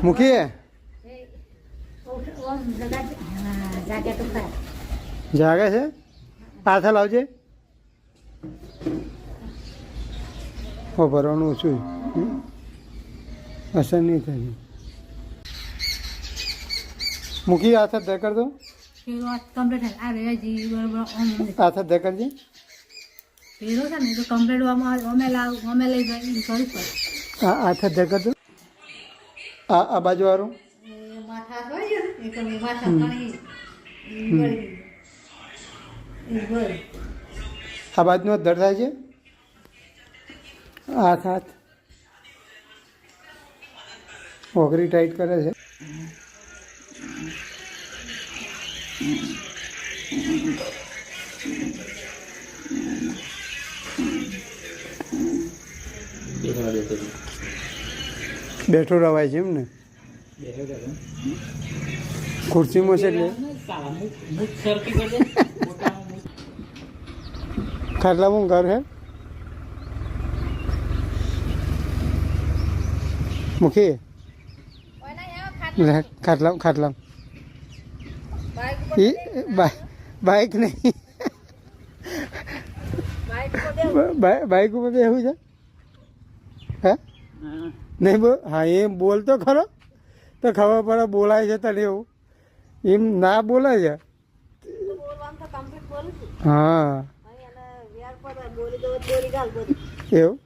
મૂકીએ જાગે છે પાછા લાવજે હો ભરવાનું ઓછું અસર નહીં થાય મૂકી હાથ દે કર દો હાથ દે કરજે હાથ દે કર દો આ બાજુ વાળું આ બાજુનો દર થાય છે હાથ હાથ ઓગરી ટાઈટ કરે છે બેઠો રવાય છે એમ ને ખુરશીમાં છે એટલે ખાટલામાં ઘર હે મૂકી ખાટલા બાઇક નહીં બાઇક ઉપર બેહું છે હે નહીં બોલ હા એમ બોલ તો ખરો તો ખબર પડે બોલાય છે તને એવું એમ ના બોલાય છે હા એવું